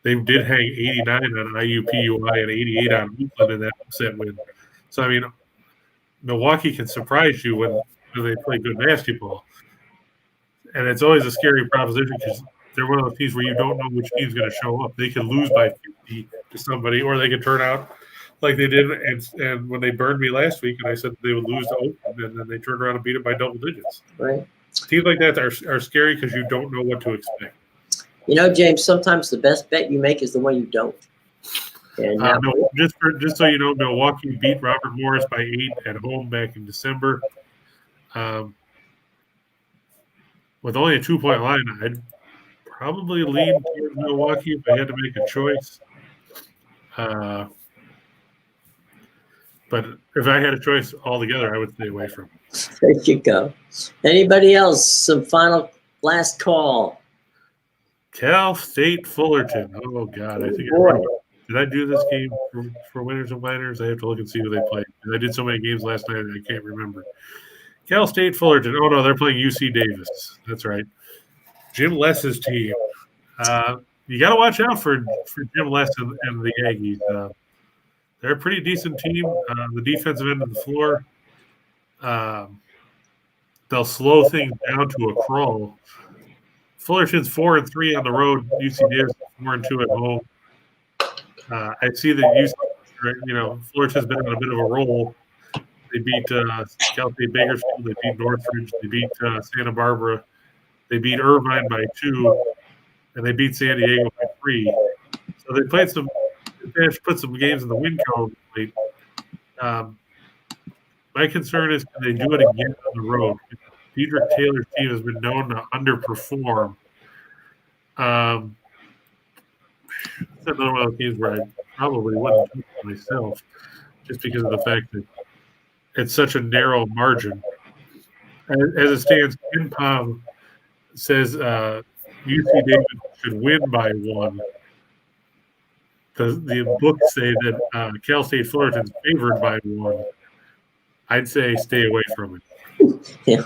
they did hang 89 on IUPUI and 88 on Oakland in that upset win. So I mean, Milwaukee can surprise you when they play good basketball. And it's always a scary proposition because they're one of those teams where you don't know which team's going to show up. They can lose by 50 to somebody, or they can turn out like they did. And when they burned me last week, and I said they would lose to Oakland, and then they turned around and beat it by double digits. Right. Teams like that are scary because you don't know what to expect. James, sometimes the best bet you make is the one you don't. And just so you know, Milwaukee beat Robert Morris by 8 at home back in December. With only a 2-point line, I'd probably lean towards Milwaukee if I had to make a choice. But if I had a choice altogether, I would stay away from it. There you go. Anybody else? Some final last call. Cal State Fullerton. Oh, God. Did I do this game for Winners and Whiners? I have to look and see who they played. I did so many games last night that I can't remember. Cal State Fullerton. Oh, no, they're playing UC Davis. That's right. Jim Less's team. You got to watch out for Jim Less and the Aggies. They're a pretty decent team. The defensive end of the floor, they'll slow things down to a crawl. Fullerton's 4-3 on the road. UC Davis 4-2 at home. I see that Fullerton's been on a bit of a roll. They beat Cal State Bakersfield. They beat Northridge. They beat Santa Barbara. They beat Irvine by 2, and they beat San Diego by 3. So they played put some games in the win column. My concern is can they do it again on the road? Dedrick Taylor's team has been known to underperform. another one of those games where I probably wouldn't pick myself, just because of the fact that it's such a narrow margin. As it stands, Ken says UC Davis should win by 1. The books say that Cal State Fullerton's favored by 1. I'd say stay away from it. Yeah.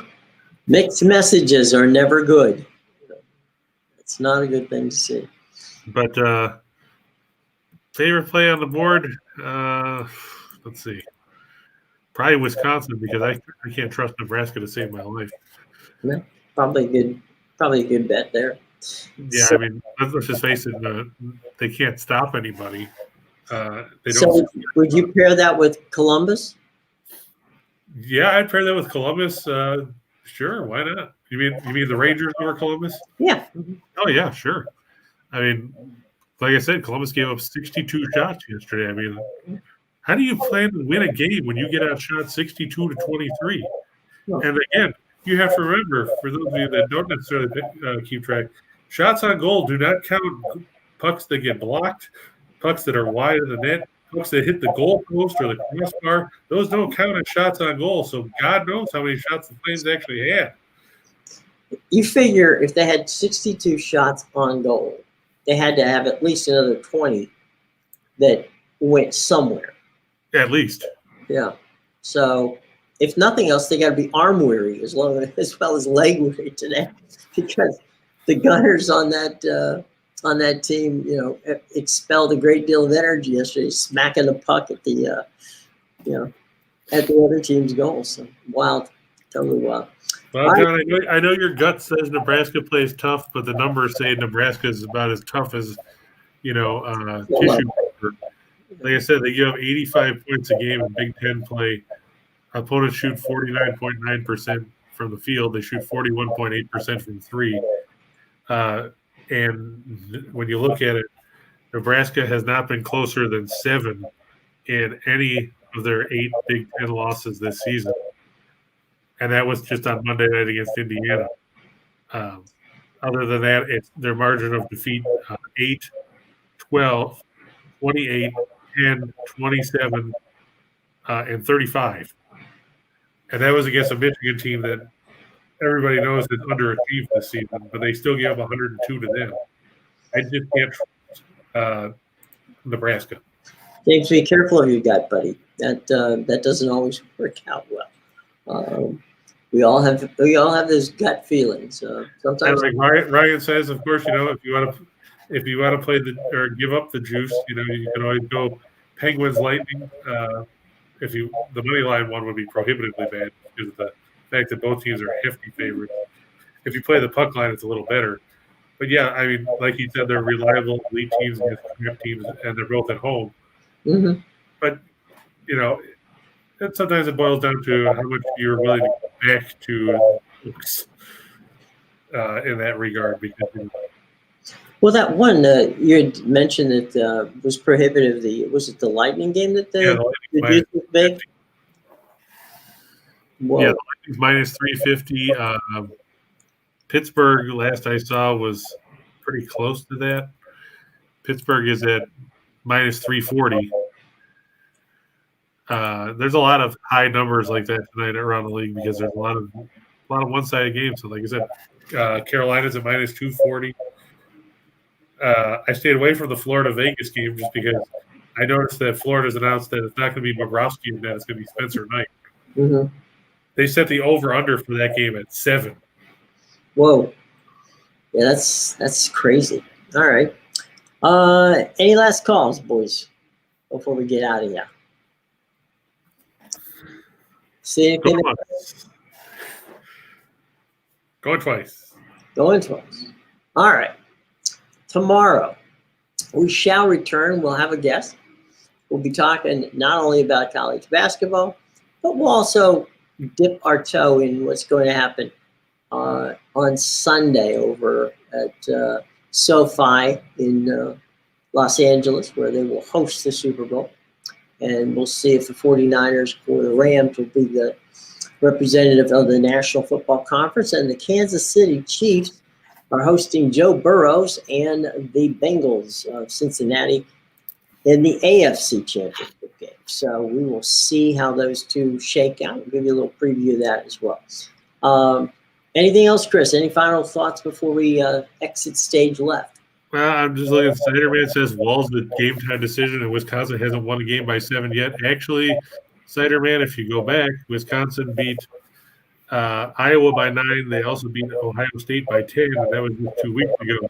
Mixed messages are never good. It's not a good thing to see. But favorite play on the board, let's see. Probably Wisconsin, because I can't trust Nebraska to save my life. Yeah, probably a good bet there. Yeah, so, I mean, let's just face it, they can't stop anybody. Would you pair that with Columbus? Yeah, I'd pair that with Columbus. Sure, why not? You mean the Rangers over Columbus? Yeah. Oh yeah, sure. I mean, like I said, Columbus gave up 62 shots yesterday. I mean, how do you plan to win a game when you get outshot 62-23? And again, you have to remember, for those of you that don't necessarily keep track, shots on goal do not count pucks that get blocked, pucks that are wide of the net, pucks that hit the goal post or the crossbar. Those don't count as shots on goal. So God knows how many shots the Flames actually had. You figure if they had 62 shots on goal, they had to have at least another 20 that went somewhere. At least. Yeah. So if nothing else, they got to be arm weary as well as leg weary today, because the Gunners on that team, expelled a great deal of energy yesterday, smacking the puck at the other team's goal. So wild, totally wild. Well, John, I know your gut says Nebraska plays tough, but the numbers say Nebraska is about as tough as tissue paper. Like I said, they give up 85 points a game in Big Ten play. Opponents shoot 49.9% from the field. They shoot 41.8% from 3. And when you look at it, Nebraska has not been closer than 7 in any of their 8 Big Ten losses this season. And that was just on Monday night against Indiana. Other than that, it's their margin of defeat 8, 12, 28, 10, 27, and 35. And that was against a Michigan team that everybody knows has underachieved this season, but they still gave up 102 to them. I just can't trust Nebraska. James, be careful of your gut, buddy. That doesn't always work out well. We all have those gut feelings. Sometimes, and like Ryan says, of course, if you want to play or give up the juice, you can always go Penguins Lightning. The money line one would be prohibitively bad because of the fact that both teams are hefty favorites. If you play the puck line, it's a little better. But yeah, I mean, like you said, they're reliable elite teams against crap teams, and they're both at home. Mm-hmm. But sometimes it boils down to how much you're willing to go back to books in that regard. Because well, that one you had mentioned that was prohibitive. Was it the Lightning game that the juice was big? Yeah, the Lightning's minus 350. Pittsburgh, last I saw, was pretty close to that. Pittsburgh is at minus 340. There's a lot of high numbers like that tonight around the league because there's a lot of one-sided games. So, like I said, Carolina's at minus 240. I stayed away from the Florida-Vegas game just because I noticed that Florida's announced that it's not going to be Bobrovsky and that it's going to be Spencer Knight. Mm-hmm. They set the over-under for that game at 7. Whoa. Yeah, that's crazy. All right. Any last calls, boys, before we get out of here? See anything? Going twice. Going twice. All right. Tomorrow, we shall return. We'll have a guest. We'll be talking not only about college basketball, but we'll also dip our toe in what's going to happen on Sunday over at SoFi in Los Angeles, where they will host the Super Bowl. And we'll see if the 49ers or the Rams will be the representative of the National Football Conference. And the Kansas City Chiefs are hosting Joe Burrows and the Bengals of Cincinnati in the AFC Championship game. So we will see how those two shake out. I'll give you a little preview of that as well. Anything else, Chris? Any final thoughts before we exit stage left? Well, I'm just looking at Ciderman says Walls the game time decision, and Wisconsin hasn't won a game by 7 yet. Actually, Ciderman, if you go back, Wisconsin beat Iowa by 9. They also beat Ohio State by 10, and that was just 2 weeks ago.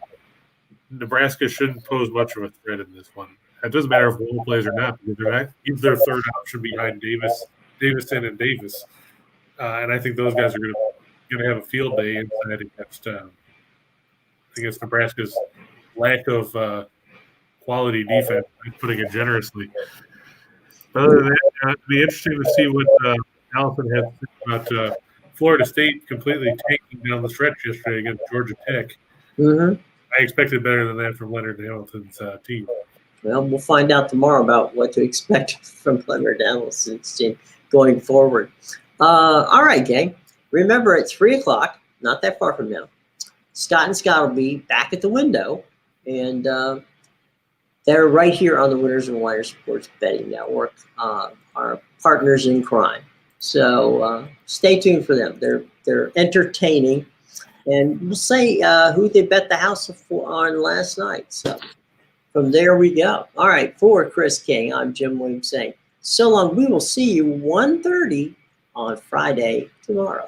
Nebraska shouldn't pose much of a threat in this one. It doesn't matter if Wall plays or not, because he's their third option behind Davison and Davis. And I think those guys are going to have a field day inside against Nebraska's lack of quality defense, putting it generously. But other than that, it'd be interesting to see what Allison had about Florida State completely taking down the stretch yesterday against Georgia Tech. Mm-hmm. I expected better than that from Leonard Hamilton's team. Well, we'll find out tomorrow about what to expect from Leonard Hamilton's team going forward. All right, gang. Remember, at 3 o'clock, not that far from now, Scott and Scott will be back at the window, and they're right here on the Winners and Whiners Sports Betting Network, our partners in crime. So stay tuned for them. They're entertaining, and we'll say who they bet the house on last night. So from there we go. All right, for Chris King, I'm Jim Williams saying so long. We will see you 1:30 on Friday tomorrow.